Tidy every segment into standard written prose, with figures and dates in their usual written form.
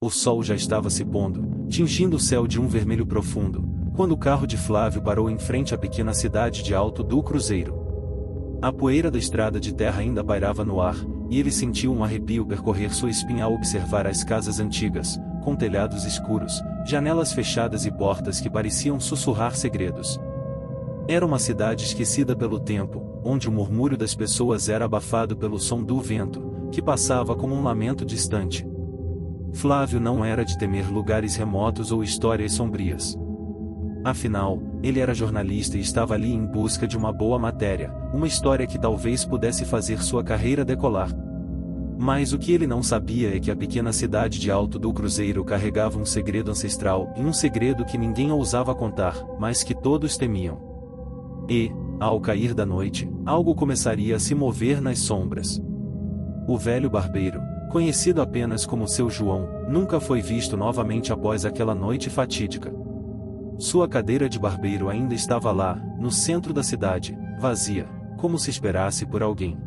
O sol já estava se pondo, tingindo o céu de um vermelho profundo, quando o carro de Flávio parou em frente à pequena cidade de Alto do Cruzeiro. A poeira da estrada de terra ainda pairava no ar, e ele sentiu um arrepio percorrer sua espinha ao observar as casas antigas, com telhados escuros, janelas fechadas e portas que pareciam sussurrar segredos. Era uma cidade esquecida pelo tempo, onde o murmúrio das pessoas era abafado pelo som do vento, que passava como um lamento distante. Flávio não era de temer lugares remotos ou histórias sombrias. Afinal, ele era jornalista e estava ali em busca de uma boa matéria, uma história que talvez pudesse fazer sua carreira decolar. Mas o que ele não sabia é que a pequena cidade de Alto do Cruzeiro carregava um segredo ancestral e um segredo que ninguém ousava contar, mas que todos temiam. E, ao cair da noite, algo começaria a se mover nas sombras. O velho barbeiro, conhecido apenas como Seu João, nunca foi visto novamente após aquela noite fatídica. Sua cadeira de barbeiro ainda estava lá, no centro da cidade, vazia, como se esperasse por alguém.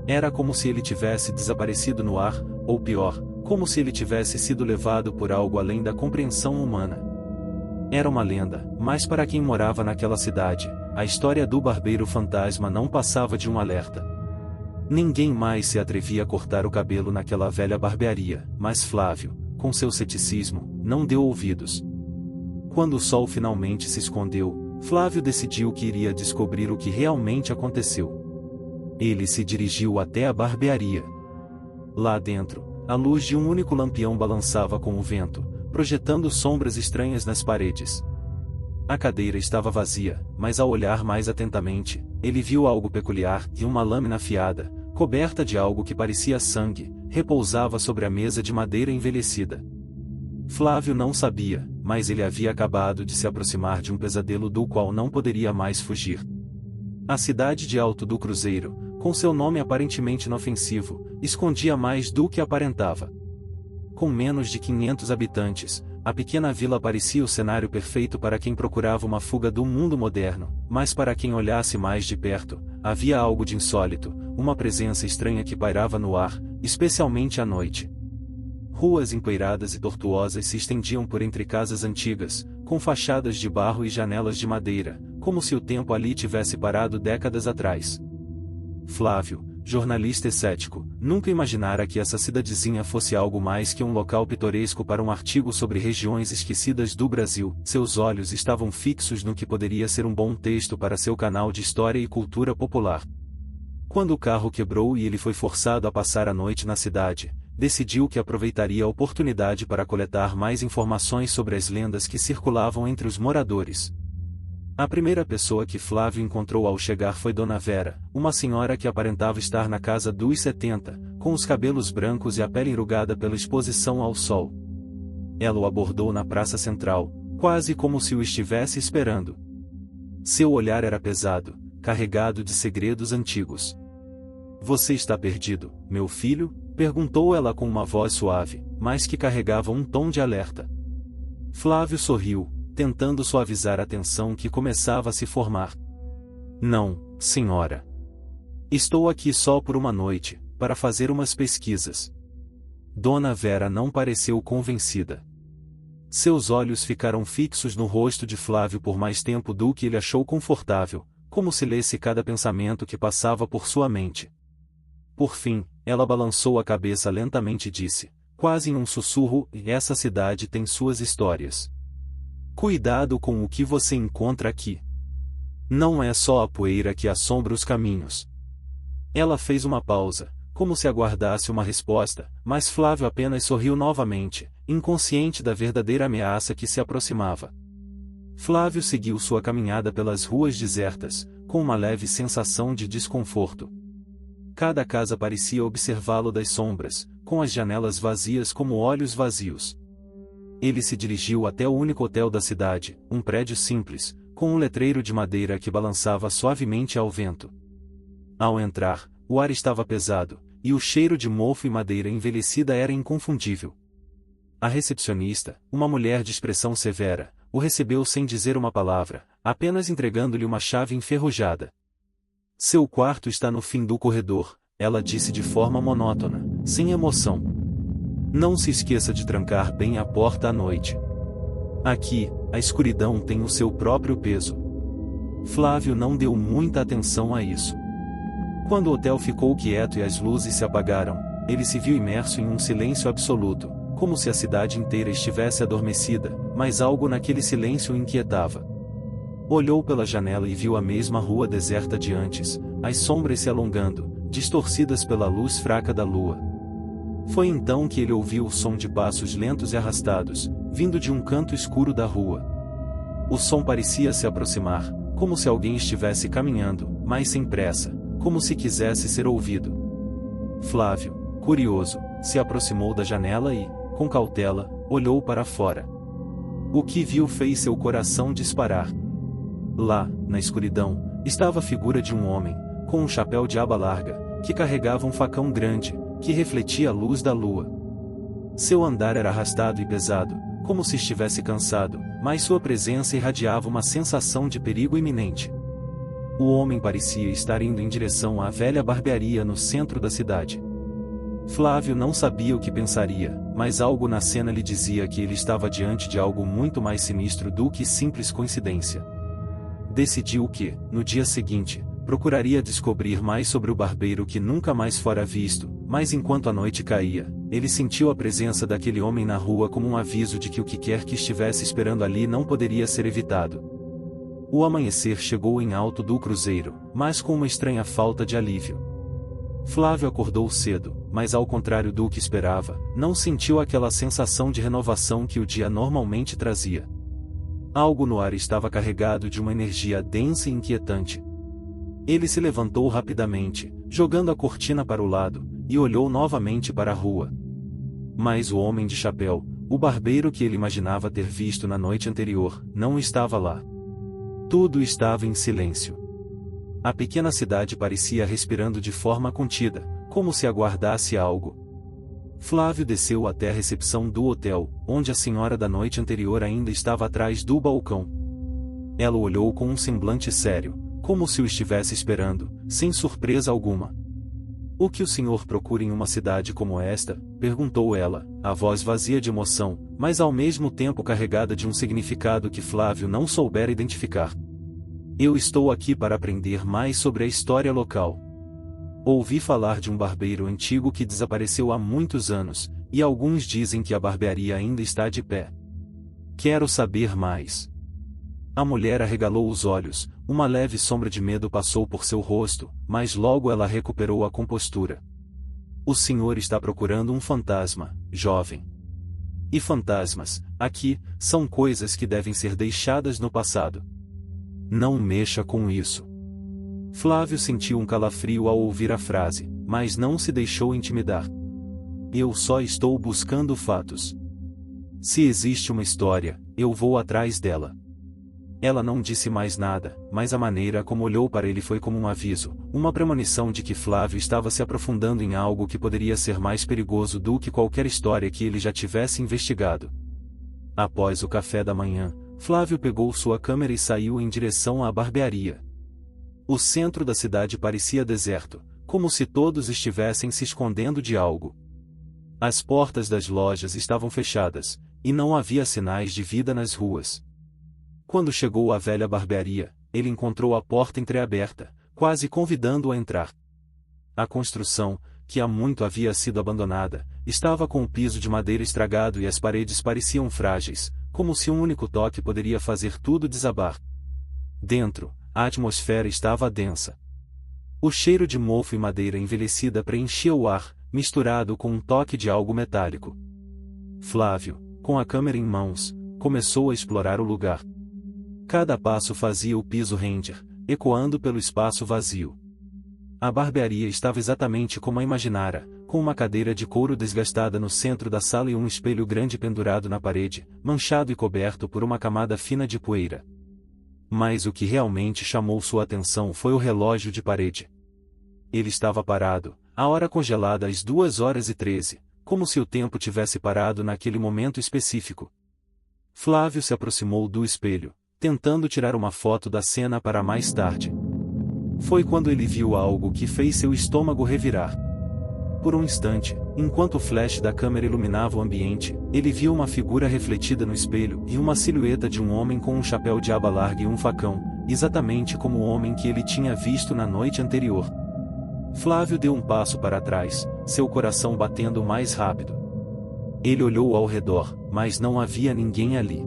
Era como se ele tivesse desaparecido no ar, ou pior, como se ele tivesse sido levado por algo além da compreensão humana. Era uma lenda, mas para quem morava naquela cidade, a história do barbeiro fantasma não passava de um alerta. Ninguém mais se atrevia a cortar o cabelo naquela velha barbearia, mas Flávio, com seu ceticismo, não deu ouvidos. Quando o sol finalmente se escondeu, Flávio decidiu que iria descobrir o que realmente aconteceu. Ele se dirigiu até a barbearia. Lá dentro, a luz de um único lampião balançava com o vento, projetando sombras estranhas nas paredes. A cadeira estava vazia, mas ao olhar mais atentamente, ele viu algo peculiar e uma lâmina afiada, coberta de algo que parecia sangue, repousava sobre a mesa de madeira envelhecida. Flávio não sabia, mas ele havia acabado de se aproximar de um pesadelo do qual não poderia mais fugir. A cidade de Alto do Cruzeiro, com seu nome aparentemente inofensivo, escondia mais do que aparentava. Com menos de 500 habitantes, a pequena vila parecia o cenário perfeito para quem procurava uma fuga do mundo moderno, mas para quem olhasse mais de perto, havia algo de insólito, uma presença estranha que pairava no ar, especialmente à noite. Ruas empoeiradas e tortuosas se estendiam por entre casas antigas, com fachadas de barro e janelas de madeira, como se o tempo ali tivesse parado décadas atrás. Flávio, jornalista cético, nunca imaginara que essa cidadezinha fosse algo mais que um local pitoresco para um artigo sobre regiões esquecidas do Brasil. Seus olhos estavam fixos no que poderia ser um bom texto para seu canal de história e cultura popular. Quando o carro quebrou e ele foi forçado a passar a noite na cidade, decidiu que aproveitaria a oportunidade para coletar mais informações sobre as lendas que circulavam entre os moradores. A primeira pessoa que Flávio encontrou ao chegar foi Dona Vera, uma senhora que aparentava estar na casa dos 70, com os cabelos brancos e a pele enrugada pela exposição ao sol. Ela o abordou na praça central, quase como se o estivesse esperando. Seu olhar era pesado, carregado de segredos antigos. "Você está perdido, meu filho?", perguntou ela com uma voz suave, mas que carregava um tom de alerta. Flávio sorriu, tentando suavizar a tensão que começava a se formar. "Não, senhora. Estou aqui só por uma noite, para fazer umas pesquisas." Dona Vera não pareceu convencida. Seus olhos ficaram fixos no rosto de Flávio por mais tempo do que ele achou confortável, como se lesse cada pensamento que passava por sua mente. Por fim, ela balançou a cabeça lentamente e disse, quase em um sussurro, "Essa cidade tem suas histórias. Cuidado com o que você encontra aqui. Não é só a poeira que assombra os caminhos." Ela fez uma pausa, como se aguardasse uma resposta, mas Flávio apenas sorriu novamente, inconsciente da verdadeira ameaça que se aproximava. Flávio seguiu sua caminhada pelas ruas desertas, com uma leve sensação de desconforto. Cada casa parecia observá-lo das sombras, com as janelas vazias como olhos vazios. Ele se dirigiu até o único hotel da cidade, um prédio simples, com um letreiro de madeira que balançava suavemente ao vento. Ao entrar, o ar estava pesado, e o cheiro de mofo e madeira envelhecida era inconfundível. A recepcionista, uma mulher de expressão severa, o recebeu sem dizer uma palavra, apenas entregando-lhe uma chave enferrujada. "Seu quarto está no fim do corredor", ela disse de forma monótona, sem emoção. Não se esqueça de trancar bem a porta à noite. Aqui, a escuridão tem o seu próprio peso. Flávio não deu muita atenção a isso. Quando o hotel ficou quieto e as luzes se apagaram, ele se viu imerso em um silêncio absoluto, como se a cidade inteira estivesse adormecida, mas algo naquele silêncio o inquietava. Olhou pela janela e viu a mesma rua deserta de antes, as sombras se alongando, distorcidas pela luz fraca da lua. Foi então que ele ouviu o som de passos lentos e arrastados, vindo de um canto escuro da rua. O som parecia se aproximar, como se alguém estivesse caminhando, mas sem pressa, como se quisesse ser ouvido. Flávio, curioso, se aproximou da janela e, com cautela, olhou para fora. O que viu fez seu coração disparar. Lá, na escuridão, estava a figura de um homem, com um chapéu de aba larga, que carregava um facão grande, que refletia a luz da lua. Seu andar era arrastado e pesado, como se estivesse cansado, mas sua presença irradiava uma sensação de perigo iminente. O homem parecia estar indo em direção à velha barbearia no centro da cidade. Flávio não sabia o que pensaria, mas algo na cena lhe dizia que ele estava diante de algo muito mais sinistro do que simples coincidência. Decidiu que, no dia seguinte, procuraria descobrir mais sobre o barbeiro que nunca mais fora visto, mas enquanto a noite caía, ele sentiu a presença daquele homem na rua como um aviso de que o que quer que estivesse esperando ali não poderia ser evitado. O amanhecer chegou em Alto do Cruzeiro, mas com uma estranha falta de alívio. Flávio acordou cedo, mas ao contrário do que esperava, não sentiu aquela sensação de renovação que o dia normalmente trazia. Algo no ar estava carregado de uma energia densa e inquietante. Ele se levantou rapidamente, jogando a cortina para o lado, e olhou novamente para a rua. Mas o homem de chapéu, o barbeiro que ele imaginava ter visto na noite anterior, não estava lá. Tudo estava em silêncio. A pequena cidade parecia respirando de forma contida, como se aguardasse algo. Flávio desceu até a recepção do hotel, onde a senhora da noite anterior ainda estava atrás do balcão. Ela o olhou com um semblante sério, como se o estivesse esperando, sem surpresa alguma. "O que o senhor procura em uma cidade como esta?" perguntou ela, a voz vazia de emoção, mas ao mesmo tempo carregada de um significado que Flávio não soubera identificar. "Eu estou aqui para aprender mais sobre a história local. Ouvi falar de um barbeiro antigo que desapareceu há muitos anos, e alguns dizem que a barbearia ainda está de pé. Quero saber mais." A mulher arregalou os olhos, uma leve sombra de medo passou por seu rosto, mas logo ela recuperou a compostura. "O senhor está procurando um fantasma, jovem. E fantasmas, aqui, são coisas que devem ser deixadas no passado. Não mexa com isso." Flávio sentiu um calafrio ao ouvir a frase, mas não se deixou intimidar. "Eu só estou buscando fatos. Se existe uma história, eu vou atrás dela." Ela não disse mais nada, mas a maneira como olhou para ele foi como um aviso, uma premonição de que Flávio estava se aprofundando em algo que poderia ser mais perigoso do que qualquer história que ele já tivesse investigado. Após o café da manhã, Flávio pegou sua câmera e saiu em direção à barbearia. O centro da cidade parecia deserto, como se todos estivessem se escondendo de algo. As portas das lojas estavam fechadas, e não havia sinais de vida nas ruas. Quando chegou à velha barbearia, ele encontrou a porta entreaberta, quase convidando-o a entrar. A construção, que há muito havia sido abandonada, estava com o piso de madeira estragado e as paredes pareciam frágeis, como se um único toque poderia fazer tudo desabar. Dentro, a atmosfera estava densa. O cheiro de mofo e madeira envelhecida preenchia o ar, misturado com um toque de algo metálico. Flávio, com a câmera em mãos, começou a explorar o lugar. Cada passo fazia o piso render, ecoando pelo espaço vazio. A barbearia estava exatamente como a imaginara, com uma cadeira de couro desgastada no centro da sala e um espelho grande pendurado na parede, manchado e coberto por uma camada fina de poeira. Mas o que realmente chamou sua atenção foi o relógio de parede. Ele estava parado, a hora congelada às 2h13, como se o tempo tivesse parado naquele momento específico. Flávio se aproximou do espelho, tentando tirar uma foto da cena para mais tarde. Foi quando ele viu algo que fez seu estômago revirar. Por um instante, enquanto o flash da câmera iluminava o ambiente, ele viu uma figura refletida no espelho e uma silhueta de um homem com um chapéu de aba larga e um facão, exatamente como o homem que ele tinha visto na noite anterior. Flávio deu um passo para trás, seu coração batendo mais rápido. Ele olhou ao redor, mas não havia ninguém ali.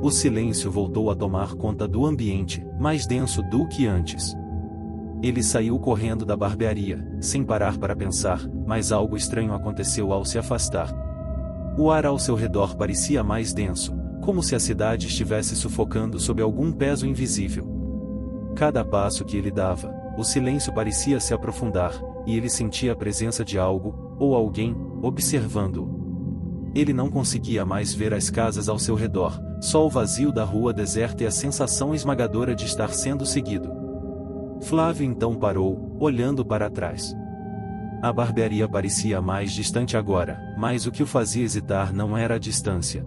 O silêncio voltou a tomar conta do ambiente, mais denso do que antes. Ele saiu correndo da barbearia, sem parar para pensar, mas algo estranho aconteceu ao se afastar. O ar ao seu redor parecia mais denso, como se a cidade estivesse sufocando sob algum peso invisível. Cada passo que ele dava, o silêncio parecia se aprofundar, e ele sentia a presença de algo, ou alguém, observando-o. Ele não conseguia mais ver as casas ao seu redor, só o vazio da rua deserta e a sensação esmagadora de estar sendo seguido. Flávio então parou, olhando para trás. A barbearia parecia mais distante agora, mas o que o fazia hesitar não era a distância.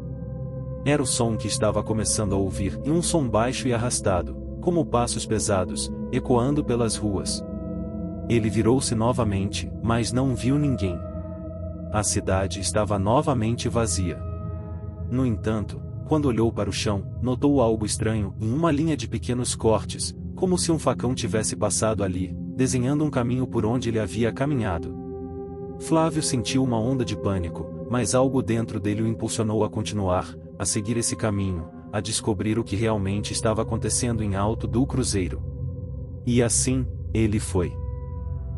Era o som que estava começando a ouvir, e um som baixo e arrastado, como passos pesados, ecoando pelas ruas. Ele virou-se novamente, mas não viu ninguém. A cidade estava novamente vazia. No entanto, quando olhou para o chão, notou algo estranho, em uma linha de pequenos cortes, como se um facão tivesse passado ali, desenhando um caminho por onde ele havia caminhado. Flávio sentiu uma onda de pânico, mas algo dentro dele o impulsionou a continuar, a seguir esse caminho, a descobrir o que realmente estava acontecendo em Alto do Cruzeiro. E assim, ele foi.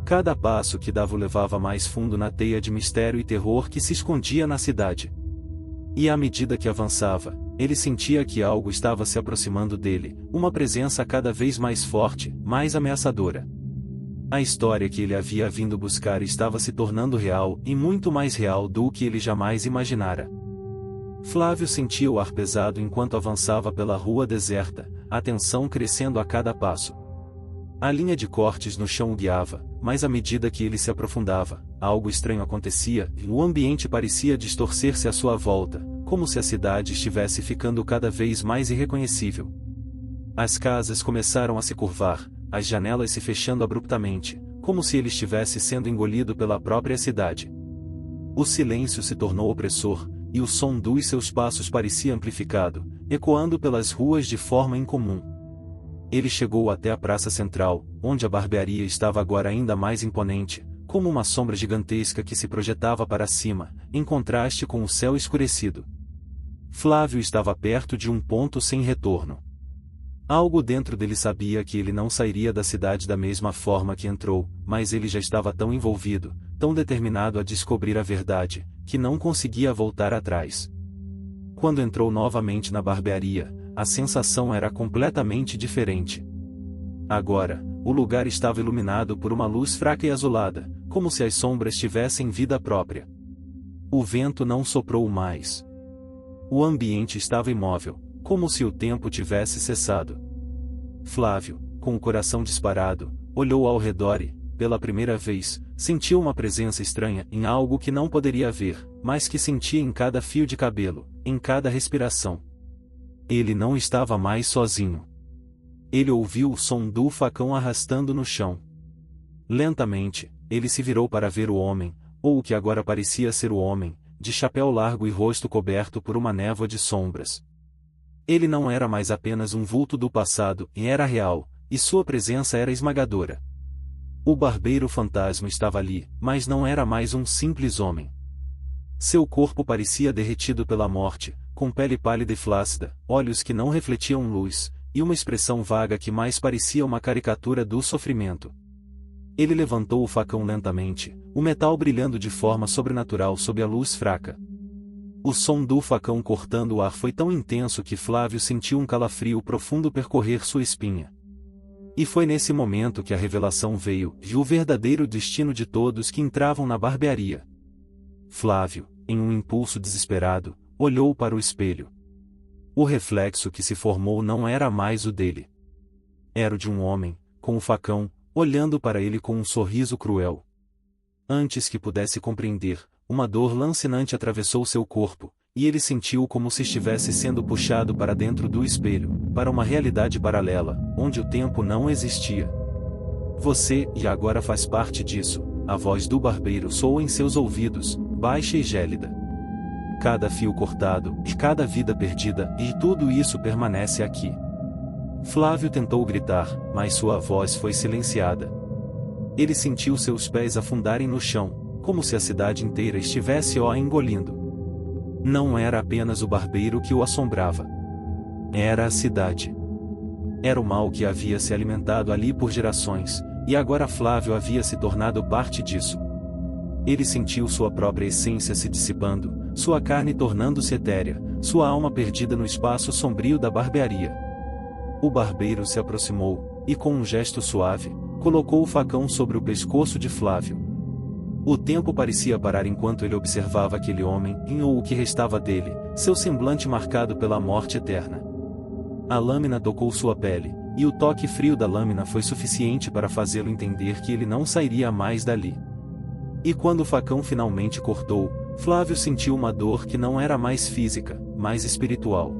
Cada passo que dava o levava mais fundo na teia de mistério e terror que se escondia na cidade. E à medida que avançava, ele sentia que algo estava se aproximando dele, uma presença cada vez mais forte, mais ameaçadora. A história que ele havia vindo buscar estava se tornando real, e muito mais real do que ele jamais imaginara. Flávio sentia o ar pesado enquanto avançava pela rua deserta, a tensão crescendo a cada passo. A linha de cortes no chão o guiava, mas à medida que ele se aprofundava, algo estranho acontecia, e o ambiente parecia distorcer-se à sua volta, como se a cidade estivesse ficando cada vez mais irreconhecível. As casas começaram a se curvar, as janelas se fechando abruptamente, como se ele estivesse sendo engolido pela própria cidade. O silêncio se tornou opressor, e o som dos seus passos parecia amplificado, ecoando pelas ruas de forma incomum. Ele chegou até a praça central, onde a barbearia estava agora ainda mais imponente, como uma sombra gigantesca que se projetava para cima, em contraste com o céu escurecido. Flávio estava perto de um ponto sem retorno. Algo dentro dele sabia que ele não sairia da cidade da mesma forma que entrou, mas ele já estava tão envolvido, tão determinado a descobrir a verdade, que não conseguia voltar atrás. Quando entrou novamente na barbearia, a sensação era completamente diferente. Agora, o lugar estava iluminado por uma luz fraca e azulada, como se as sombras tivessem vida própria. O vento não soprou mais. O ambiente estava imóvel, como se o tempo tivesse cessado. Flávio, com o coração disparado, olhou ao redor e, pela primeira vez, sentiu uma presença estranha em algo que não poderia ver, mas que sentia em cada fio de cabelo, em cada respiração. Ele não estava mais sozinho. Ele ouviu o som do facão arrastando no chão. Lentamente, ele se virou para ver o homem, ou o que agora parecia ser o homem, de chapéu largo e rosto coberto por uma névoa de sombras. Ele não era mais apenas um vulto do passado, e era real, e sua presença era esmagadora. O barbeiro fantasma estava ali, mas não era mais um simples homem. Seu corpo parecia derretido pela morte, com pele pálida e flácida, olhos que não refletiam luz, e uma expressão vaga que mais parecia uma caricatura do sofrimento. Ele levantou o facão lentamente, o metal brilhando de forma sobrenatural sob a luz fraca. O som do facão cortando o ar foi tão intenso que Flávio sentiu um calafrio profundo percorrer sua espinha. E foi nesse momento que a revelação veio, e o verdadeiro destino de todos que entravam na barbearia. Flávio, em um impulso desesperado, olhou para o espelho. O reflexo que se formou não era mais o dele. Era o de um homem, com o facão, olhando para ele com um sorriso cruel. Antes que pudesse compreender, uma dor lancinante atravessou seu corpo, e ele sentiu como se estivesse sendo puxado para dentro do espelho, para uma realidade paralela, onde o tempo não existia. Você, e agora faz parte disso, a voz do barbeiro soou em seus ouvidos, baixa e gélida. Cada fio cortado, e cada vida perdida, e tudo isso permanece aqui. Flávio tentou gritar, mas sua voz foi silenciada. Ele sentiu seus pés afundarem no chão, como se a cidade inteira estivesse o engolindo. Não era apenas o barbeiro que o assombrava. Era a cidade. Era o mal que havia se alimentado ali por gerações, e agora Flávio havia se tornado parte disso. Ele sentiu sua própria essência se dissipando, sua carne tornando-se etérea, sua alma perdida no espaço sombrio da barbearia. O barbeiro se aproximou, e com um gesto suave, colocou o facão sobre o pescoço de Flávio. O tempo parecia parar enquanto ele observava aquele homem, ou o que restava dele, seu semblante marcado pela morte eterna. A lâmina tocou sua pele, e o toque frio da lâmina foi suficiente para fazê-lo entender que ele não sairia mais dali. E quando o facão finalmente cortou, Flávio sentiu uma dor que não era mais física, mas espiritual.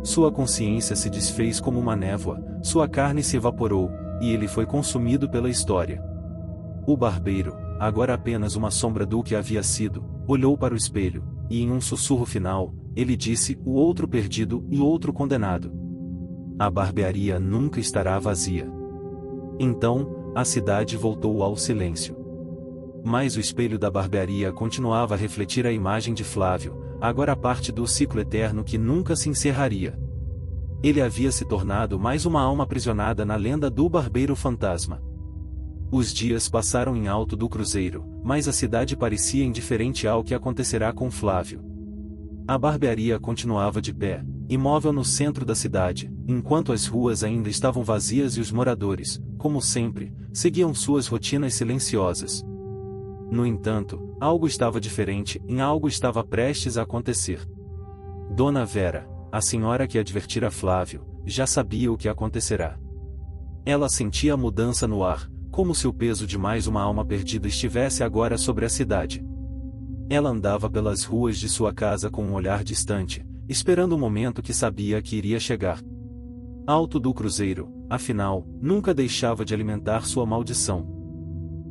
Sua consciência se desfez como uma névoa, sua carne se evaporou, e ele foi consumido pela história. O barbeiro, agora apenas uma sombra do que havia sido, olhou para o espelho, e em um sussurro final, ele disse: o outro perdido e o outro condenado. A barbearia nunca estará vazia. Então, a cidade voltou ao silêncio. Mas o espelho da barbearia continuava a refletir a imagem de Flávio, agora parte do ciclo eterno que nunca se encerraria. Ele havia se tornado mais uma alma aprisionada na lenda do barbeiro fantasma. Os dias passaram em Alto do Cruzeiro, mas a cidade parecia indiferente ao que acontecerá com Flávio. A barbearia continuava de pé, imóvel no centro da cidade, enquanto as ruas ainda estavam vazias e os moradores, como sempre, seguiam suas rotinas silenciosas. No entanto, algo estava diferente, e algo estava prestes a acontecer. Dona Vera, a senhora que advertira Flávio, já sabia o que acontecerá. Ela sentia a mudança no ar, como se o peso de mais uma alma perdida estivesse agora sobre a cidade. Ela andava pelas ruas de sua casa com um olhar distante, esperando o momento que sabia que iria chegar. Alto do Cruzeiro, afinal, nunca deixava de alimentar sua maldição.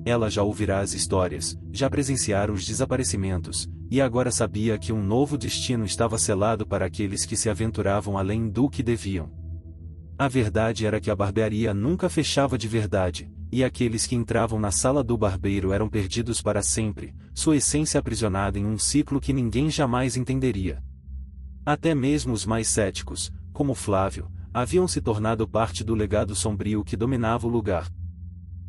Ela já ouvirá as histórias, já presenciara os desaparecimentos, e agora sabia que um novo destino estava selado para aqueles que se aventuravam além do que deviam. A verdade era que a barbearia nunca fechava de verdade, e aqueles que entravam na sala do barbeiro eram perdidos para sempre, sua essência aprisionada em um ciclo que ninguém jamais entenderia. Até mesmo os mais céticos, como Flávio, haviam se tornado parte do legado sombrio que dominava o lugar.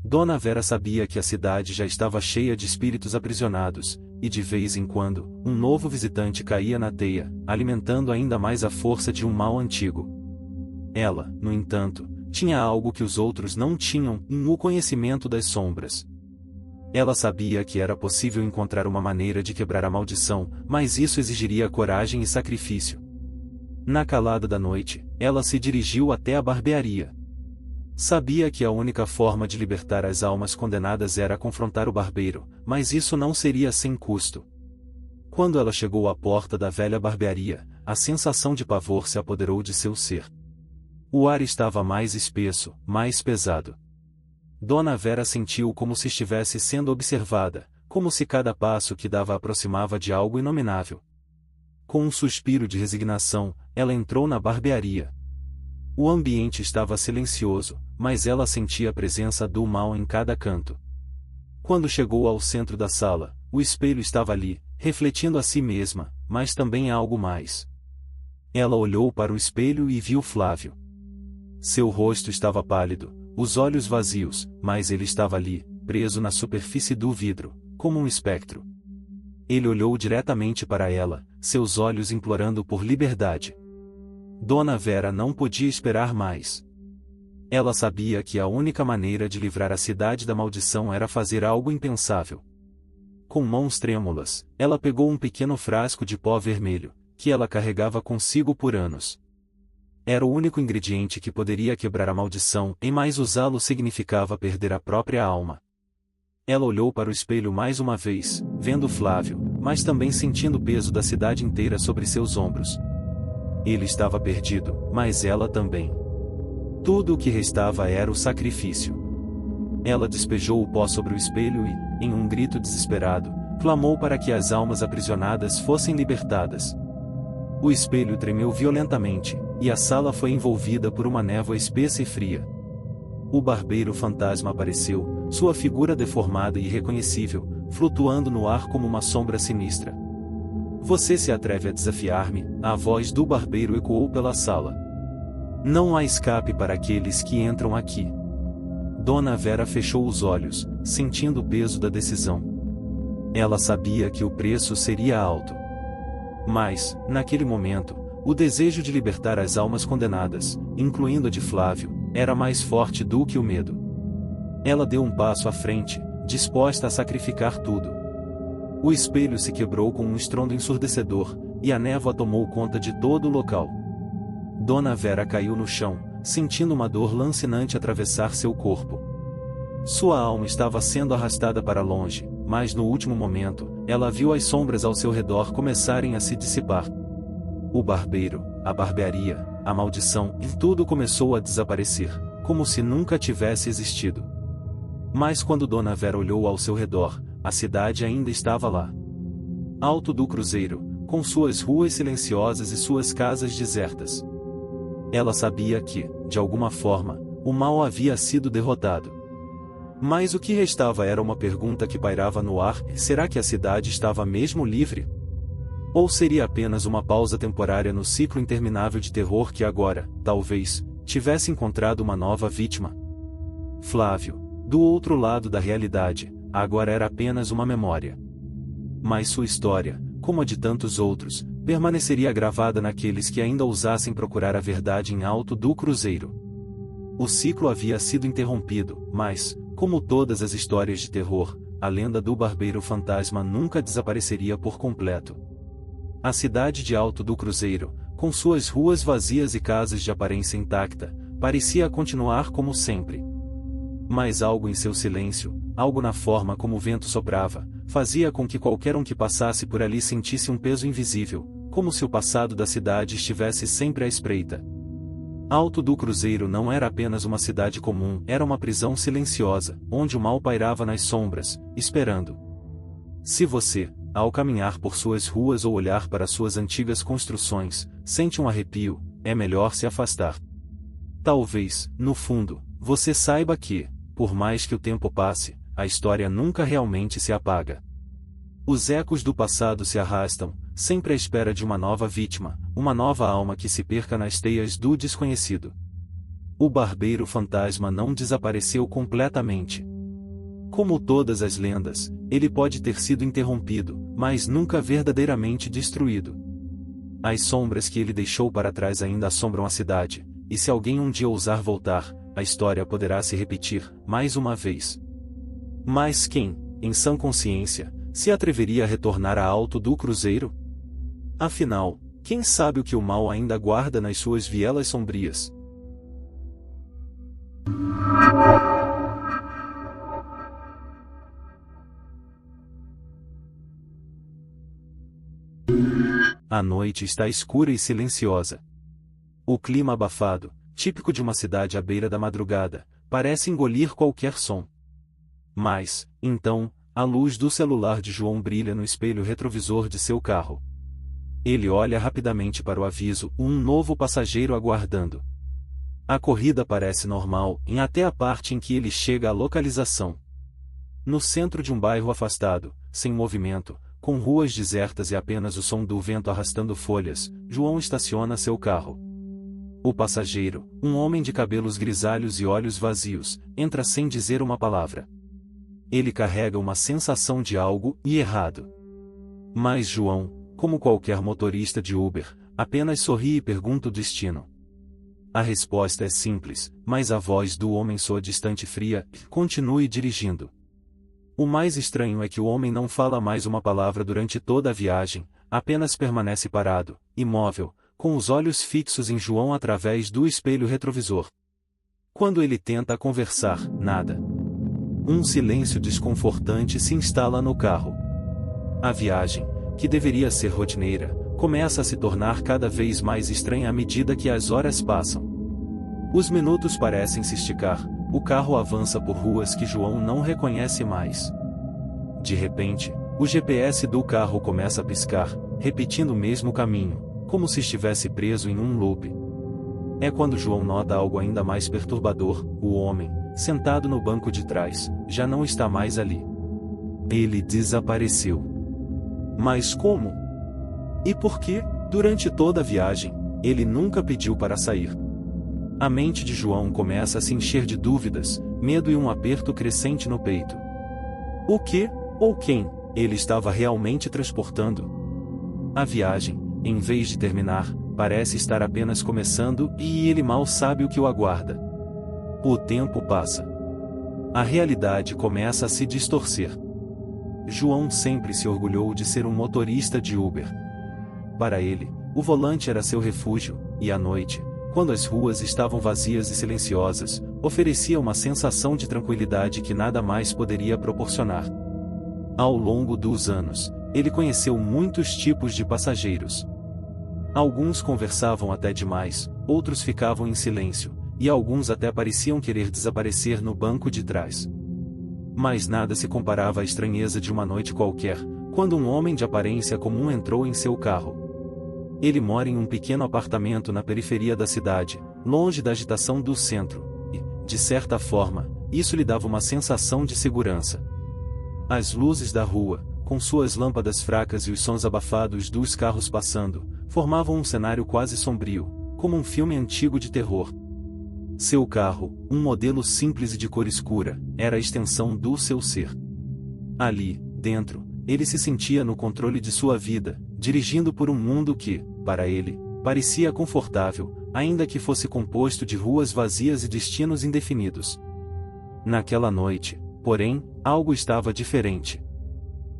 Dona Vera sabia que a cidade já estava cheia de espíritos aprisionados, e de vez em quando, um novo visitante caía na teia, alimentando ainda mais a força de um mal antigo. Ela, no entanto, tinha algo que os outros não tinham, o conhecimento das sombras. Ela sabia que era possível encontrar uma maneira de quebrar a maldição, mas isso exigiria coragem e sacrifício. Na calada da noite, ela se dirigiu até a barbearia. Sabia que a única forma de libertar as almas condenadas era confrontar o barbeiro, mas isso não seria sem custo. Quando ela chegou à porta da velha barbearia, a sensação de pavor se apoderou de seu ser. O ar estava mais espesso, mais pesado. Dona Vera sentiu como se estivesse sendo observada, como se cada passo que dava a aproximava de algo inominável. Com um suspiro de resignação, ela entrou na barbearia. O ambiente estava silencioso, mas ela sentia a presença do mal em cada canto. Quando chegou ao centro da sala, o espelho estava ali, refletindo a si mesma, mas também algo mais. Ela olhou para o espelho e viu Flávio. Seu rosto estava pálido, os olhos vazios, mas ele estava ali, preso na superfície do vidro, como um espectro. Ele olhou diretamente para ela, seus olhos implorando por liberdade. Dona Vera não podia esperar mais. Ela sabia que a única maneira de livrar a cidade da maldição era fazer algo impensável. Com mãos trêmulas, ela pegou um pequeno frasco de pó vermelho, que ela carregava consigo por anos. Era o único ingrediente que poderia quebrar a maldição, e mais usá-lo significava perder a própria alma. Ela olhou para o espelho mais uma vez, vendo Flávio, mas também sentindo o peso da cidade inteira sobre seus ombros. Ele estava perdido, mas ela também. Tudo o que restava era o sacrifício. Ela despejou o pó sobre o espelho e, em um grito desesperado, clamou para que as almas aprisionadas fossem libertadas. O espelho tremeu violentamente, e a sala foi envolvida por uma névoa espessa e fria. O barbeiro fantasma apareceu, sua figura deformada e irreconhecível, flutuando no ar como uma sombra sinistra. "Você se atreve a desafiar-me?" A voz do barbeiro ecoou pela sala. "Não há escape para aqueles que entram aqui." Dona Vera fechou os olhos, sentindo o peso da decisão. Ela sabia que o preço seria alto. Mas, naquele momento, o desejo de libertar as almas condenadas, incluindo a de Flávio, era mais forte do que o medo. Ela deu um passo à frente, disposta a sacrificar tudo. O espelho se quebrou com um estrondo ensurdecedor, e a névoa tomou conta de todo o local. Dona Vera caiu no chão, sentindo uma dor lancinante atravessar seu corpo. Sua alma estava sendo arrastada para longe, mas no último momento, ela viu as sombras ao seu redor começarem a se dissipar. O barbeiro, a barbearia, a maldição, e tudo começou a desaparecer, como se nunca tivesse existido. Mas quando Dona Vera olhou ao seu redor, a cidade ainda estava lá. Alto do Cruzeiro, com suas ruas silenciosas e suas casas desertas. Ela sabia que, de alguma forma, o mal havia sido derrotado. Mas o que restava era uma pergunta que pairava no ar: será que a cidade estava mesmo livre? Ou seria apenas uma pausa temporária no ciclo interminável de terror que agora, talvez, tivesse encontrado uma nova vítima? Flávio, do outro lado da realidade, agora era apenas uma memória. Mas sua história, como a de tantos outros, permaneceria gravada naqueles que ainda ousassem procurar a verdade em Alto do Cruzeiro. O ciclo havia sido interrompido, mas, como todas as histórias de terror, a lenda do barbeiro fantasma nunca desapareceria por completo. A cidade de Alto do Cruzeiro, com suas ruas vazias e casas de aparência intacta, parecia continuar como sempre. Mas algo em seu silêncio, algo na forma como o vento soprava, fazia com que qualquer um que passasse por ali sentisse um peso invisível, como se o passado da cidade estivesse sempre à espreita. Alto do Cruzeiro não era apenas uma cidade comum, era uma prisão silenciosa, onde o mal pairava nas sombras, esperando. Se você, ao caminhar por suas ruas ou olhar para suas antigas construções, sente um arrepio, é melhor se afastar. Talvez, no fundo, você saiba que, por mais que o tempo passe, a história nunca realmente se apaga. Os ecos do passado se arrastam, sempre à espera de uma nova vítima, uma nova alma que se perca nas teias do desconhecido. O barbeiro fantasma não desapareceu completamente. Como todas as lendas, ele pode ter sido interrompido, mas nunca verdadeiramente destruído. As sombras que ele deixou para trás ainda assombram a cidade, e se alguém um dia ousar voltar, a história poderá se repetir, mais uma vez. Mas quem, em sã consciência, se atreveria a retornar a Alto do Cruzeiro? Afinal, quem sabe o que o mal ainda guarda nas suas vielas sombrias? A noite está escura e silenciosa. O clima abafado, típico de uma cidade à beira da madrugada, parece engolir qualquer som. Mas, então, a luz do celular de João brilha no espelho retrovisor de seu carro. Ele olha rapidamente para o aviso: um novo passageiro aguardando. A corrida parece normal, até a parte em que ele chega à localização. No centro de um bairro afastado, sem movimento, com ruas desertas e apenas o som do vento arrastando folhas, João estaciona seu carro. O passageiro, um homem de cabelos grisalhos e olhos vazios, entra sem dizer uma palavra. Ele carrega uma sensação de algo errado. Mas João, como qualquer motorista de Uber, apenas sorri e pergunta o destino. A resposta é simples, mas a voz do homem soa distante e fria: continue dirigindo. O mais estranho é que o homem não fala mais uma palavra durante toda a viagem, apenas permanece parado, imóvel, com os olhos fixos em João através do espelho retrovisor. Quando ele tenta conversar, nada. Um silêncio desconfortante se instala no carro. A viagem, que deveria ser rotineira, começa a se tornar cada vez mais estranha à medida que as horas passam. Os minutos parecem se esticar, o carro avança por ruas que João não reconhece mais. De repente, o GPS do carro começa a piscar, repetindo o mesmo caminho, como se estivesse preso em um loop. É quando João nota algo ainda mais perturbador: o homem, sentado no banco de trás, já não está mais ali. Ele desapareceu. Mas como? E por que, durante toda a viagem, ele nunca pediu para sair? A mente de João começa a se encher de dúvidas, medo e um aperto crescente no peito. O que, ou quem, ele estava realmente transportando? A viagem, em vez de terminar, parece estar apenas começando e ele mal sabe o que o aguarda. O tempo passa. A realidade começa a se distorcer. João sempre se orgulhou de ser um motorista de Uber. Para ele, o volante era seu refúgio, e à noite, quando as ruas estavam vazias e silenciosas, oferecia uma sensação de tranquilidade que nada mais poderia proporcionar. Ao longo dos anos, ele conheceu muitos tipos de passageiros. Alguns conversavam até demais, outros ficavam em silêncio, e alguns até pareciam querer desaparecer no banco de trás. Mas nada se comparava à estranheza de uma noite qualquer, quando um homem de aparência comum entrou em seu carro. Ele mora em um pequeno apartamento na periferia da cidade, longe da agitação do centro, e, de certa forma, isso lhe dava uma sensação de segurança. As luzes da rua, com suas lâmpadas fracas e os sons abafados dos carros passando, formavam um cenário quase sombrio, como um filme antigo de terror. Seu carro, um modelo simples e de cor escura, era a extensão do seu ser. Ali, dentro, ele se sentia no controle de sua vida, dirigindo por um mundo que, para ele, parecia confortável, ainda que fosse composto de ruas vazias e destinos indefinidos. Naquela noite, porém, algo estava diferente.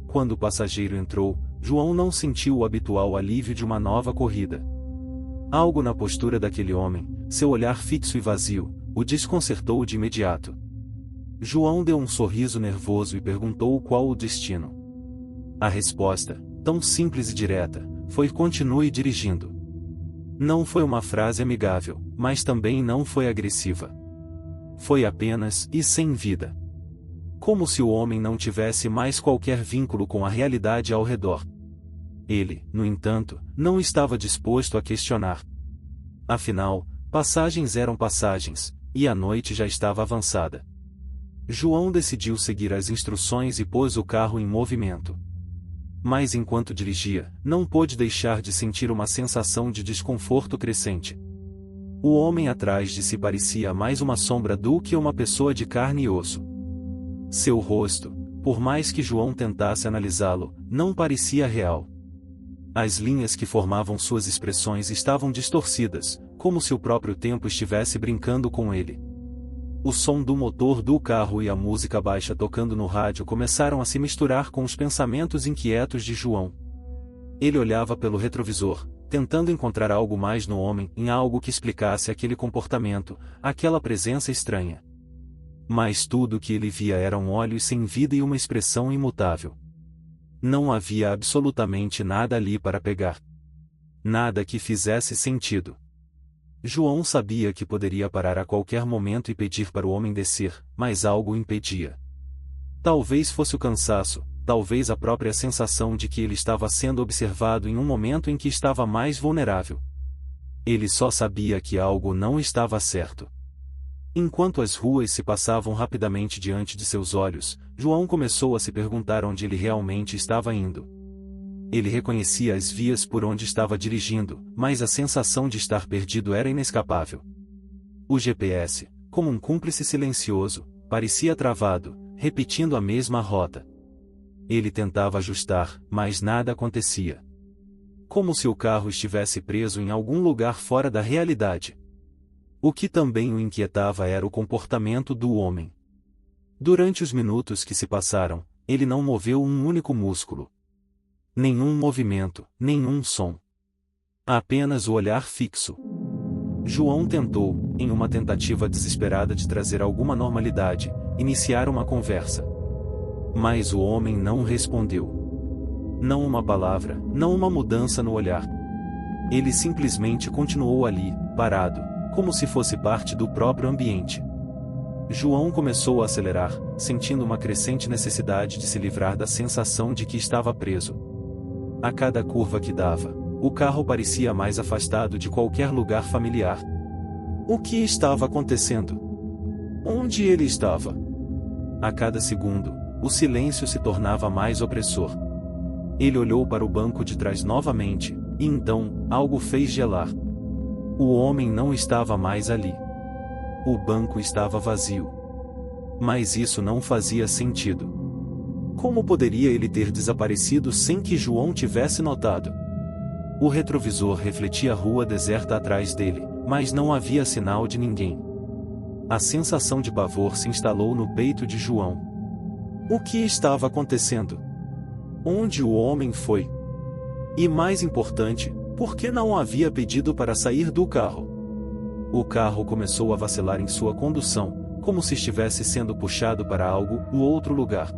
Quando o passageiro entrou, João não sentiu o habitual alívio de uma nova corrida. Algo na postura daquele homem, seu olhar fixo e vazio, o desconcertou de imediato. João deu um sorriso nervoso e perguntou qual o destino. A resposta, tão simples e direta, foi: continue dirigindo. Não foi uma frase amigável, mas também não foi agressiva. Foi apenas e sem vida. Como se o homem não tivesse mais qualquer vínculo com a realidade ao redor. Ele, no entanto, não estava disposto a questionar. Afinal, passagens eram passagens, e a noite já estava avançada. João decidiu seguir as instruções e pôs o carro em movimento. Mas enquanto dirigia, não pôde deixar de sentir uma sensação de desconforto crescente. O homem atrás de si parecia mais uma sombra do que uma pessoa de carne e osso. Seu rosto, por mais que João tentasse analisá-lo, não parecia real. As linhas que formavam suas expressões estavam distorcidas, como se o próprio tempo estivesse brincando com ele. O som do motor do carro e a música baixa tocando no rádio começaram a se misturar com os pensamentos inquietos de João. Ele olhava pelo retrovisor, tentando encontrar algo mais no homem, em algo que explicasse aquele comportamento, aquela presença estranha. Mas tudo o que ele via eram olhos sem vida e uma expressão imutável. Não havia absolutamente nada ali para pegar. Nada que fizesse sentido. João sabia que poderia parar a qualquer momento e pedir para o homem descer, mas algo o impedia. Talvez fosse o cansaço, talvez a própria sensação de que ele estava sendo observado em um momento em que estava mais vulnerável. Ele só sabia que algo não estava certo. Enquanto as ruas se passavam rapidamente diante de seus olhos, João começou a se perguntar onde ele realmente estava indo. Ele reconhecia as vias por onde estava dirigindo, mas a sensação de estar perdido era inescapável. O GPS, como um cúmplice silencioso, parecia travado, repetindo a mesma rota. Ele tentava ajustar, mas nada acontecia. Como se o carro estivesse preso em algum lugar fora da realidade. O que também o inquietava era o comportamento do homem. Durante os minutos que se passaram, ele não moveu um único músculo. Nenhum movimento, nenhum som. Apenas o olhar fixo. João tentou, em uma tentativa desesperada de trazer alguma normalidade, iniciar uma conversa. Mas o homem não respondeu. Não uma palavra, não uma mudança no olhar. Ele simplesmente continuou ali, parado, como se fosse parte do próprio ambiente. João começou a acelerar, sentindo uma crescente necessidade de se livrar da sensação de que estava preso. A cada curva que dava, o carro parecia mais afastado de qualquer lugar familiar. O que estava acontecendo? Onde ele estava? A cada segundo, o silêncio se tornava mais opressor. Ele olhou para o banco de trás novamente, e então, algo fez gelar. O homem não estava mais ali. O banco estava vazio. Mas isso não fazia sentido. Como poderia ele ter desaparecido sem que João tivesse notado? O retrovisor refletia a rua deserta atrás dele, mas não havia sinal de ninguém. A sensação de pavor se instalou no peito de João. O que estava acontecendo? Onde o homem foi? E mais importante, por que não havia pedido para sair do carro? O carro começou a vacilar em sua condução, como se estivesse sendo puxado para o outro lugar.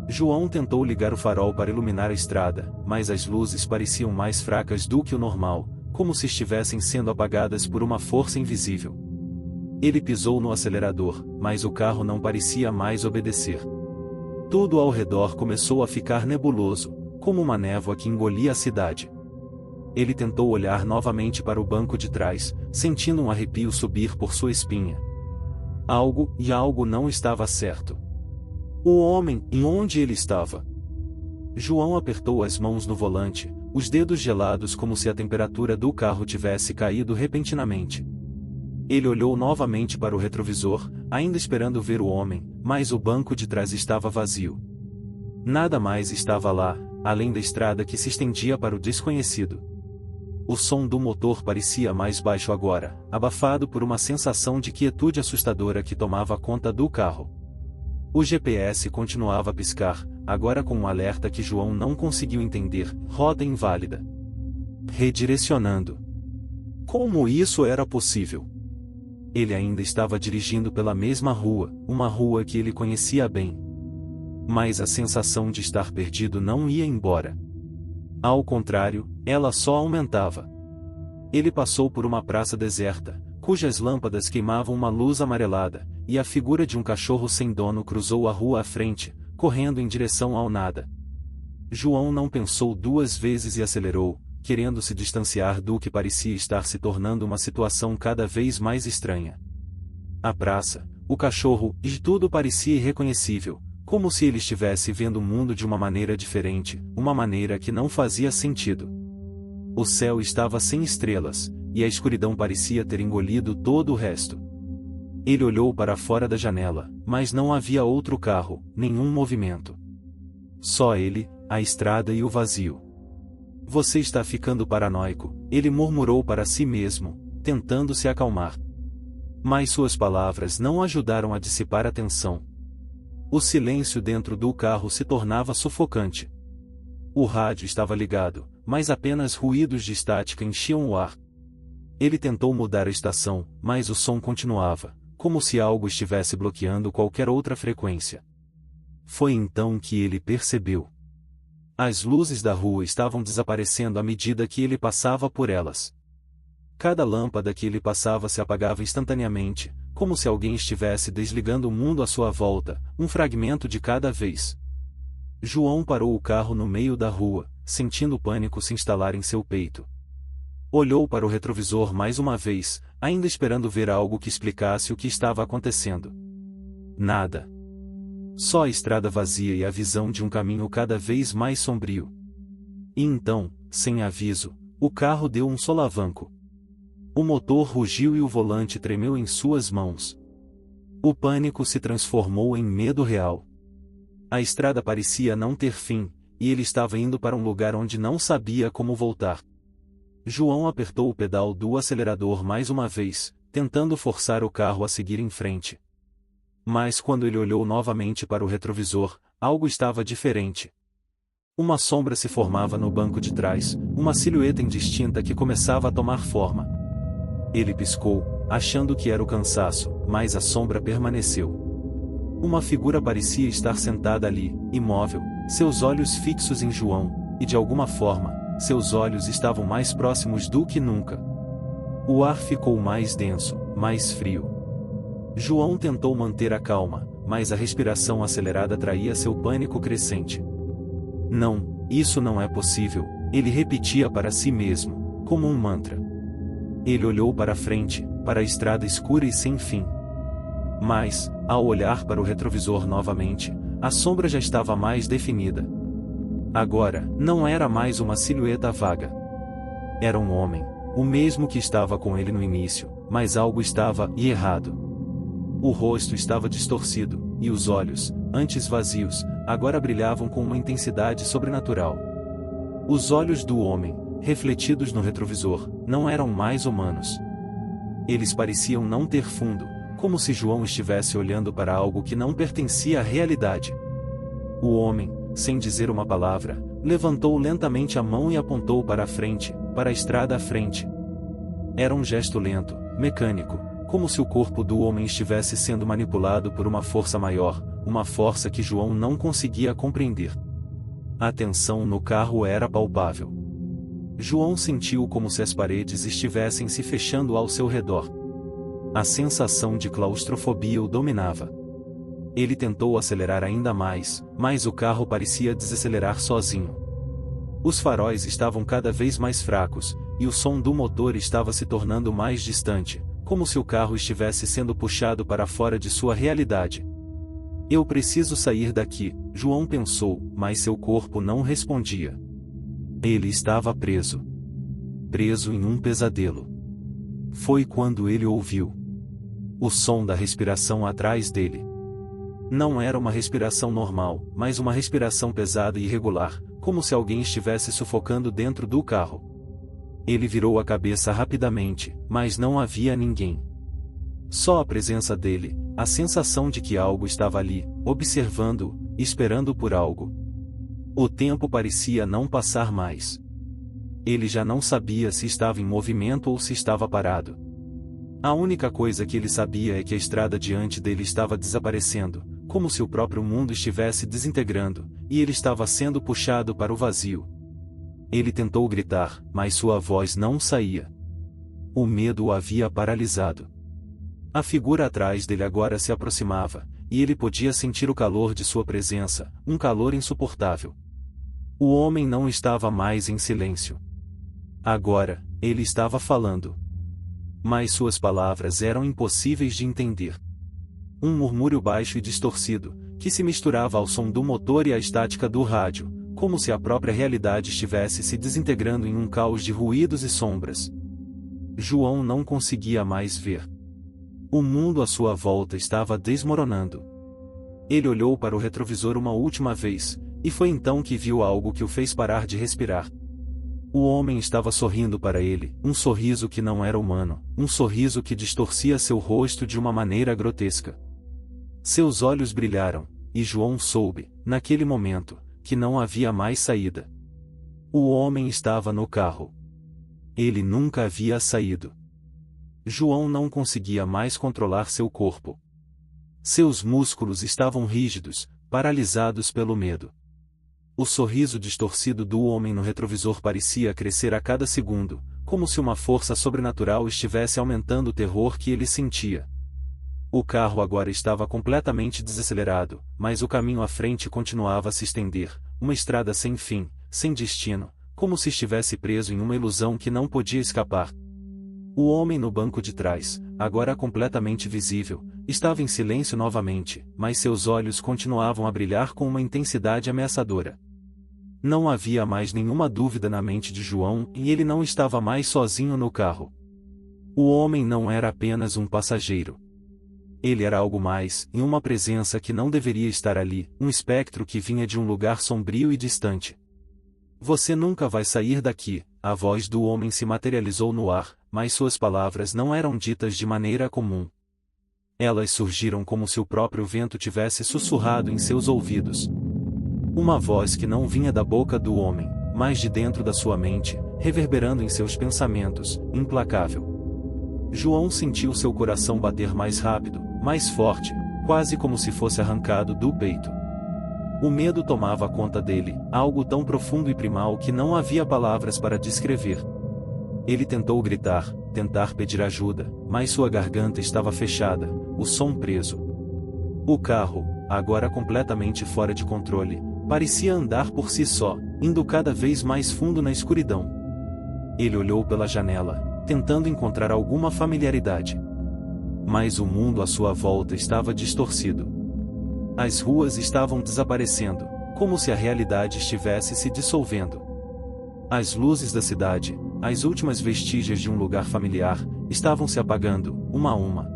João tentou ligar o farol para iluminar a estrada, mas as luzes pareciam mais fracas do que o normal, como se estivessem sendo apagadas por uma força invisível. Ele pisou no acelerador, mas o carro não parecia mais obedecer. Tudo ao redor começou a ficar nebuloso, como uma névoa que engolia a cidade. Ele tentou olhar novamente para o banco de trás, sentindo um arrepio subir por sua espinha. Algo não estava certo. O homem, em onde ele estava? João apertou as mãos no volante, os dedos gelados como se a temperatura do carro tivesse caído repentinamente. Ele olhou novamente para o retrovisor, ainda esperando ver o homem, mas o banco de trás estava vazio. Nada mais estava lá, além da estrada que se estendia para o desconhecido. O som do motor parecia mais baixo agora, abafado por uma sensação de quietude assustadora que tomava conta do carro. O GPS continuava a piscar, agora com um alerta que João não conseguiu entender: rota inválida. Redirecionando. Como isso era possível? Ele ainda estava dirigindo pela mesma rua, uma rua que ele conhecia bem. Mas a sensação de estar perdido não ia embora. Ao contrário, ela só aumentava. Ele passou por uma praça deserta, cujas lâmpadas queimavam uma luz amarelada, e a figura de um cachorro sem dono cruzou a rua à frente, correndo em direção ao nada. João não pensou duas vezes e acelerou, querendo se distanciar do que parecia estar se tornando uma situação cada vez mais estranha. A praça, o cachorro, e tudo parecia irreconhecível, como se ele estivesse vendo o mundo de uma maneira diferente, uma maneira que não fazia sentido. O céu estava sem estrelas, e a escuridão parecia ter engolido todo o resto. Ele olhou para fora da janela, mas não havia outro carro, nenhum movimento. Só ele, a estrada e o vazio. Você está ficando paranoico, ele murmurou para si mesmo, tentando se acalmar. Mas suas palavras não ajudaram a dissipar a tensão. O silêncio dentro do carro se tornava sufocante. O rádio estava ligado, mas apenas ruídos de estática enchiam o ar. Ele tentou mudar a estação, mas o som continuava, como se algo estivesse bloqueando qualquer outra frequência. Foi então que ele percebeu. As luzes da rua estavam desaparecendo à medida que ele passava por elas. Cada lâmpada que ele passava se apagava instantaneamente, como se alguém estivesse desligando o mundo à sua volta, um fragmento de cada vez. João parou o carro no meio da rua, sentindo o pânico se instalar em seu peito. Olhou para o retrovisor mais uma vez, ainda esperando ver algo que explicasse o que estava acontecendo. Nada. Só a estrada vazia e a visão de um caminho cada vez mais sombrio. E então, sem aviso, o carro deu um solavanco. O motor rugiu e o volante tremeu em suas mãos. O pânico se transformou em medo real. A estrada parecia não ter fim, e ele estava indo para um lugar onde não sabia como voltar. João apertou o pedal do acelerador mais uma vez, tentando forçar o carro a seguir em frente. Mas quando ele olhou novamente para o retrovisor, algo estava diferente. Uma sombra se formava no banco de trás, uma silhueta indistinta que começava a tomar forma. Ele piscou, achando que era o cansaço, mas a sombra permaneceu. Uma figura parecia estar sentada ali, imóvel, seus olhos fixos em João, e de alguma forma, seus olhos estavam mais próximos do que nunca. O ar ficou mais denso, mais frio. João tentou manter a calma, mas a respiração acelerada traía seu pânico crescente. Não, isso não é possível, ele repetia para si mesmo, como um mantra. Ele olhou para frente, para a estrada escura e sem fim. Mas, ao olhar para o retrovisor novamente, a sombra já estava mais definida. Agora, não era mais uma silhueta vaga. Era um homem, o mesmo que estava com ele no início, mas algo estava errado. O rosto estava distorcido, e os olhos, antes vazios, agora brilhavam com uma intensidade sobrenatural. Os olhos do homem, refletidos no retrovisor, não eram mais humanos. Eles pareciam não ter fundo, como se João estivesse olhando para algo que não pertencia à realidade. O homem, sem dizer uma palavra, levantou lentamente a mão e apontou para a frente, para a estrada à frente. Era um gesto lento, mecânico, como se o corpo do homem estivesse sendo manipulado por uma força maior, uma força que João não conseguia compreender. A tensão no carro era palpável. João sentiu como se as paredes estivessem se fechando ao seu redor. A sensação de claustrofobia o dominava. Ele tentou acelerar ainda mais, mas o carro parecia desacelerar sozinho. Os faróis estavam cada vez mais fracos, e o som do motor estava se tornando mais distante, como se o carro estivesse sendo puxado para fora de sua realidade. Eu preciso sair daqui, João pensou, mas seu corpo não respondia. Ele estava preso. Preso em um pesadelo. Foi quando ele ouviu o som da respiração atrás dele. Não era uma respiração normal, mas uma respiração pesada e irregular, como se alguém estivesse sufocando dentro do carro. Ele virou a cabeça rapidamente, mas não havia ninguém. Só a presença dele, a sensação de que algo estava ali, observando-o, esperando por algo. O tempo parecia não passar mais. Ele já não sabia se estava em movimento ou se estava parado. A única coisa que ele sabia é que a estrada diante dele estava desaparecendo, como se o próprio mundo estivesse desintegrando, e ele estava sendo puxado para o vazio. Ele tentou gritar, mas sua voz não saía. O medo o havia paralisado. A figura atrás dele agora se aproximava, e ele podia sentir o calor de sua presença, um calor insuportável. O homem não estava mais em silêncio. Agora, ele estava falando. Mas suas palavras eram impossíveis de entender. Um murmúrio baixo e distorcido, que se misturava ao som do motor e à estática do rádio, como se a própria realidade estivesse se desintegrando em um caos de ruídos e sombras. João não conseguia mais ver. O mundo à sua volta estava desmoronando. Ele olhou para o retrovisor uma última vez, e foi então que viu algo que o fez parar de respirar. O homem estava sorrindo para ele, um sorriso que não era humano, um sorriso que distorcia seu rosto de uma maneira grotesca. Seus olhos brilharam, e João soube, naquele momento, que não havia mais saída. O homem estava no carro. Ele nunca havia saído. João não conseguia mais controlar seu corpo. Seus músculos estavam rígidos, paralisados pelo medo. O sorriso distorcido do homem no retrovisor parecia crescer a cada segundo, como se uma força sobrenatural estivesse aumentando o terror que ele sentia. O carro agora estava completamente desacelerado, mas o caminho à frente continuava a se estender, uma estrada sem fim, sem destino, como se estivesse preso em uma ilusão que não podia escapar. O homem no banco de trás, agora completamente visível, estava em silêncio novamente, mas seus olhos continuavam a brilhar com uma intensidade ameaçadora. Não havia mais nenhuma dúvida na mente de João e ele não estava mais sozinho no carro. O homem não era apenas um passageiro. Ele era algo mais, e uma presença que não deveria estar ali, um espectro que vinha de um lugar sombrio e distante. Você nunca vai sair daqui, a voz do homem se materializou no ar, mas suas palavras não eram ditas de maneira comum. Elas surgiram como se o próprio vento tivesse sussurrado em seus ouvidos. Uma voz que não vinha da boca do homem, mas de dentro da sua mente, reverberando em seus pensamentos, implacável. João sentiu seu coração bater mais rápido, mais forte, quase como se fosse arrancado do peito. O medo tomava conta dele, algo tão profundo e primal que não havia palavras para descrever. Ele tentou gritar, tentar pedir ajuda, mas sua garganta estava fechada, o som preso. O carro, agora completamente fora de controle, parecia andar por si só, indo cada vez mais fundo na escuridão. Ele olhou pela janela, tentando encontrar alguma familiaridade. Mas o mundo à sua volta estava distorcido. As ruas estavam desaparecendo, como se a realidade estivesse se dissolvendo. As luzes da cidade, as últimas vestígios de um lugar familiar, estavam se apagando, uma a uma.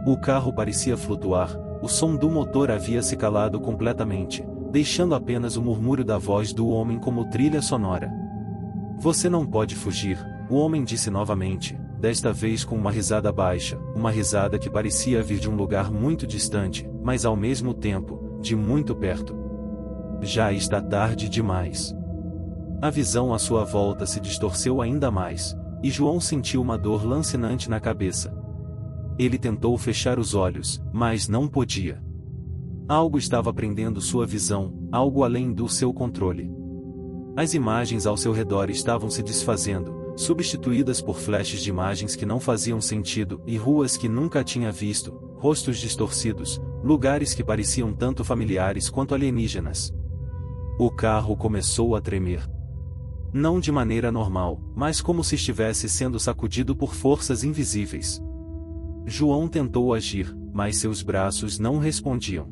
O carro parecia flutuar, o som do motor havia se calado completamente, deixando apenas o murmúrio da voz do homem como trilha sonora. Você não pode fugir, o homem disse novamente, desta vez com uma risada baixa, uma risada que parecia vir de um lugar muito distante, mas ao mesmo tempo, de muito perto. Já está tarde demais. A visão à sua volta se distorceu ainda mais, e João sentiu uma dor lancinante na cabeça. Ele tentou fechar os olhos, mas não podia. Algo estava prendendo sua visão, algo além do seu controle. As imagens ao seu redor estavam se desfazendo, substituídas por flashes de imagens que não faziam sentido e ruas que nunca tinha visto, rostos distorcidos, lugares que pareciam tanto familiares quanto alienígenas. O carro começou a tremer. Não de maneira normal, mas como se estivesse sendo sacudido por forças invisíveis. João tentou agir, mas seus braços não respondiam.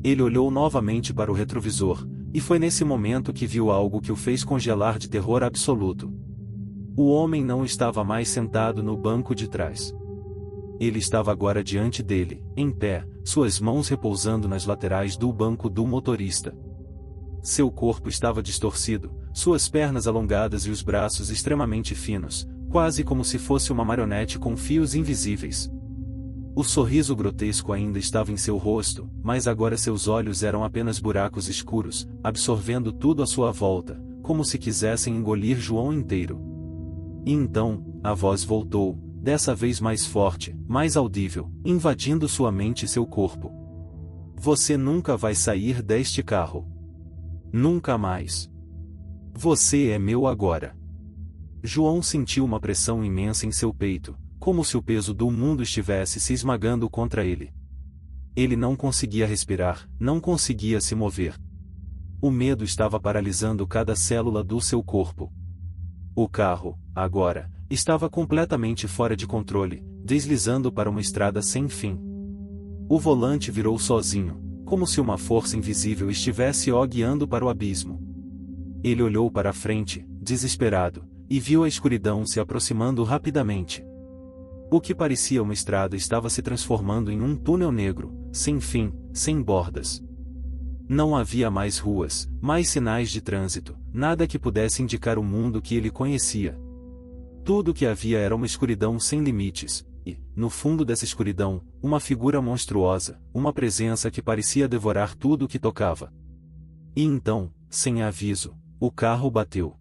Ele olhou novamente para o retrovisor, e foi nesse momento que viu algo que o fez congelar de terror absoluto. O homem não estava mais sentado no banco de trás. Ele estava agora diante dele, em pé, suas mãos repousando nas laterais do banco do motorista. Seu corpo estava distorcido, suas pernas alongadas e os braços extremamente finos, quase como se fosse uma marionete com fios invisíveis. O sorriso grotesco ainda estava em seu rosto, mas agora seus olhos eram apenas buracos escuros, absorvendo tudo à sua volta, como se quisessem engolir João inteiro. E então, a voz voltou, dessa vez mais forte, mais audível, invadindo sua mente e seu corpo. Você nunca vai sair deste carro. Nunca mais. Você é meu agora. João sentiu uma pressão imensa em seu peito, como se o peso do mundo estivesse se esmagando contra ele. Ele não conseguia respirar, não conseguia se mover. O medo estava paralisando cada célula do seu corpo. O carro, agora, estava completamente fora de controle, deslizando para uma estrada sem fim. O volante virou sozinho, como se uma força invisível estivesse o guiando para o abismo. Ele olhou para a frente, desesperado, e viu a escuridão se aproximando rapidamente. O que parecia uma estrada estava se transformando em um túnel negro, sem fim, sem bordas. Não havia mais ruas, mais sinais de trânsito, nada que pudesse indicar o mundo que ele conhecia. Tudo o que havia era uma escuridão sem limites, e, no fundo dessa escuridão, uma figura monstruosa, uma presença que parecia devorar tudo o que tocava. E então, sem aviso, o carro bateu.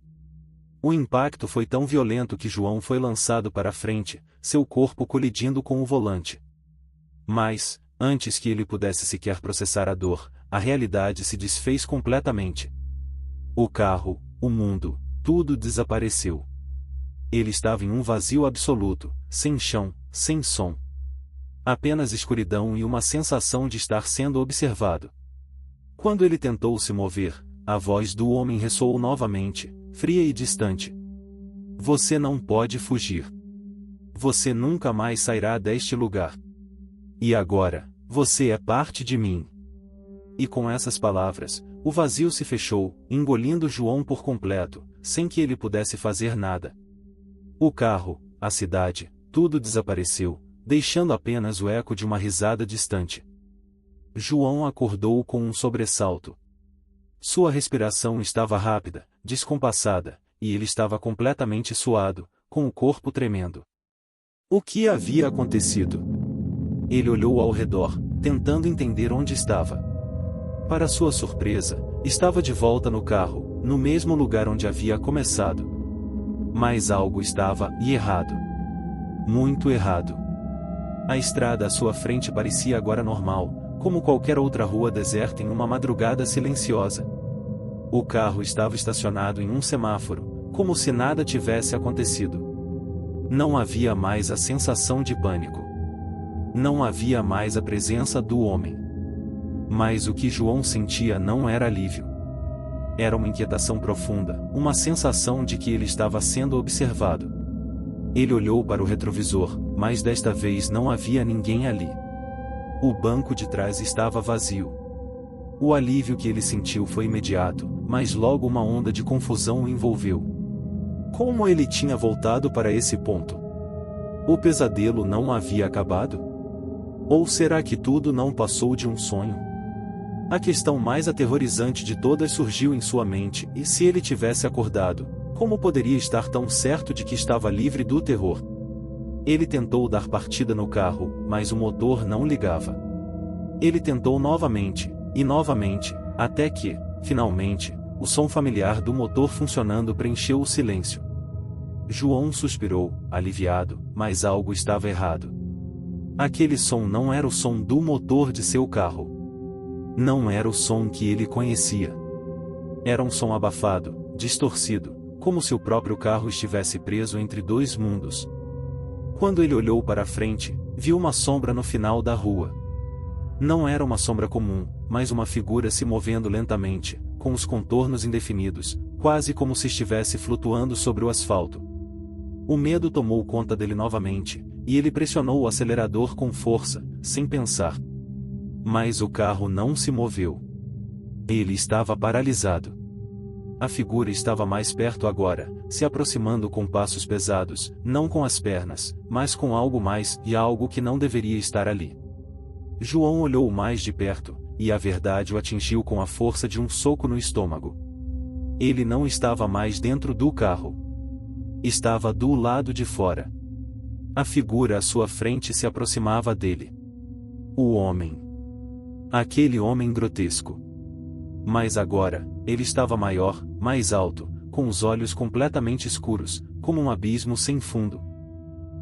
O impacto foi tão violento que João foi lançado para a frente, seu corpo colidindo com o volante. Mas, antes que ele pudesse sequer processar a dor, a realidade se desfez completamente. O carro, o mundo, tudo desapareceu. Ele estava em um vazio absoluto, sem chão, sem som. Apenas escuridão e uma sensação de estar sendo observado. Quando ele tentou se mover, a voz do homem ressoou novamente, fria e distante. Você não pode fugir. Você nunca mais sairá deste lugar. E agora, você é parte de mim. E com essas palavras, o vazio se fechou, engolindo João por completo, sem que ele pudesse fazer nada. O carro, a cidade, tudo desapareceu, deixando apenas o eco de uma risada distante. João acordou com um sobressalto. Sua respiração estava rápida, descompassada, e ele estava completamente suado, com o corpo tremendo. O que havia acontecido? Ele olhou ao redor, tentando entender onde estava. Para sua surpresa, estava de volta no carro, no mesmo lugar onde havia começado. Mas algo estava errado. Muito errado. A estrada à sua frente parecia agora normal, como qualquer outra rua deserta em uma madrugada silenciosa. O carro estava estacionado em um semáforo, como se nada tivesse acontecido. Não havia mais a sensação de pânico. Não havia mais a presença do homem. Mas o que João sentia não era alívio. Era uma inquietação profunda, uma sensação de que ele estava sendo observado. Ele olhou para o retrovisor, mas desta vez não havia ninguém ali. O banco de trás estava vazio. O alívio que ele sentiu foi imediato, mas logo uma onda de confusão o envolveu. Como ele tinha voltado para esse ponto? O pesadelo não havia acabado? Ou será que tudo não passou de um sonho? A questão mais aterrorizante de todas surgiu em sua mente, e se ele tivesse acordado, como poderia estar tão certo de que estava livre do terror? Ele tentou dar partida no carro, mas o motor não ligava. Ele tentou novamente, e novamente, até que, finalmente, o som familiar do motor funcionando preencheu o silêncio. João suspirou, aliviado, mas algo estava errado. Aquele som não era o som do motor de seu carro. Não era o som que ele conhecia. Era um som abafado, distorcido, como se o próprio carro estivesse preso entre dois mundos. Quando ele olhou para a frente, viu uma sombra no final da rua. Não era uma sombra comum, mas uma figura se movendo lentamente, com os contornos indefinidos, quase como se estivesse flutuando sobre o asfalto. O medo tomou conta dele novamente, e ele pressionou o acelerador com força, sem pensar. Mas o carro não se moveu. Ele estava paralisado. A figura estava mais perto agora, se aproximando com passos pesados, não com as pernas, mas com algo mais, e algo que não deveria estar ali. João olhou mais de perto, e a verdade o atingiu com a força de um soco no estômago. Ele não estava mais dentro do carro. Estava do lado de fora. A figura à sua frente se aproximava dele. O homem. Aquele homem grotesco. Mas agora, ele estava maior, mais alto, com os olhos completamente escuros, como um abismo sem fundo.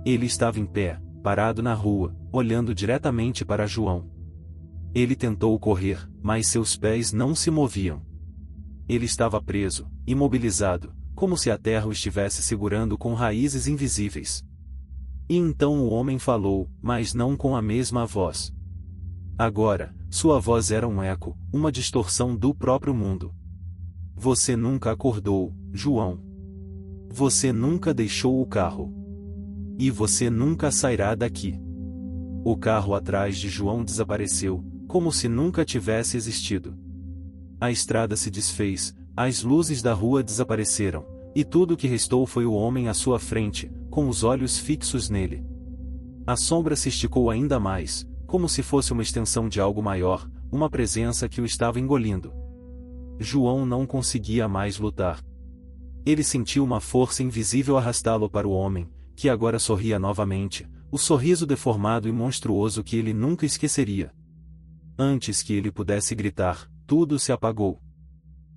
Ele estava em pé, parado na rua, olhando diretamente para João. Ele tentou correr, mas seus pés não se moviam. Ele estava preso, imobilizado, como se a terra o estivesse segurando com raízes invisíveis. E então o homem falou, mas não com a mesma voz. Agora, sua voz era um eco, uma distorção do próprio mundo. Você nunca acordou, João. Você nunca deixou o carro. E você nunca sairá daqui. O carro atrás de João desapareceu, como se nunca tivesse existido. A estrada se desfez, as luzes da rua desapareceram, e tudo o que restou foi o homem à sua frente, com os olhos fixos nele. A sombra se esticou ainda mais, como se fosse uma extensão de algo maior, uma presença que o estava engolindo. João não conseguia mais lutar. Ele sentiu uma força invisível arrastá-lo para o homem, que agora sorria novamente, o sorriso deformado e monstruoso que ele nunca esqueceria. Antes que ele pudesse gritar, tudo se apagou.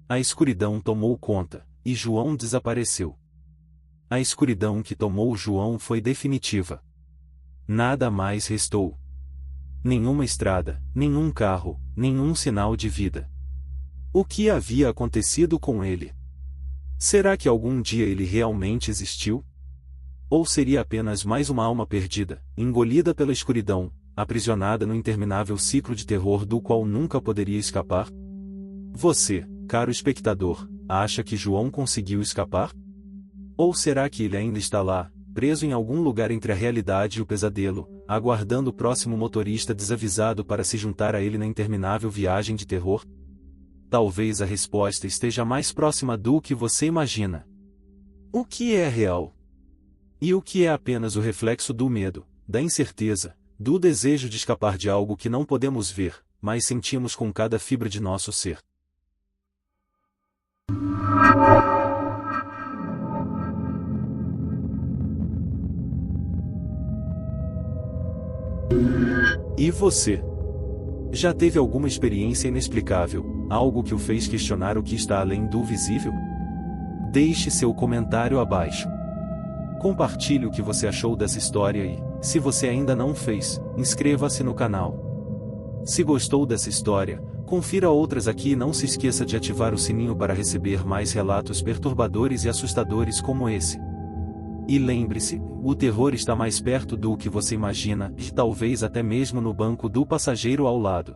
A escuridão tomou conta, e João desapareceu. A escuridão que tomou João foi definitiva. Nada mais restou. Nenhuma estrada, nenhum carro, nenhum sinal de vida. O que havia acontecido com ele? Será que algum dia ele realmente existiu? Ou seria apenas mais uma alma perdida, engolida pela escuridão, aprisionada no interminável ciclo de terror do qual nunca poderia escapar? Você, caro espectador, acha que João conseguiu escapar? Ou será que ele ainda está lá, preso em algum lugar entre a realidade e o pesadelo, aguardando o próximo motorista desavisado para se juntar a ele na interminável viagem de terror? Talvez a resposta esteja mais próxima do que você imagina. O que é real? E o que é apenas o reflexo do medo, da incerteza, do desejo de escapar de algo que não podemos ver, mas sentimos com cada fibra de nosso ser? E você? Já teve alguma experiência inexplicável, algo que o fez questionar o que está além do visível? Deixe seu comentário abaixo. Compartilhe o que você achou dessa história e, se você ainda não fez, inscreva-se no canal. Se gostou dessa história, Confira outras aqui e não se esqueça de ativar o sininho para receber mais relatos perturbadores e assustadores como esse. E lembre-se, o terror está mais perto do que você imagina, e talvez até mesmo no banco do passageiro ao lado.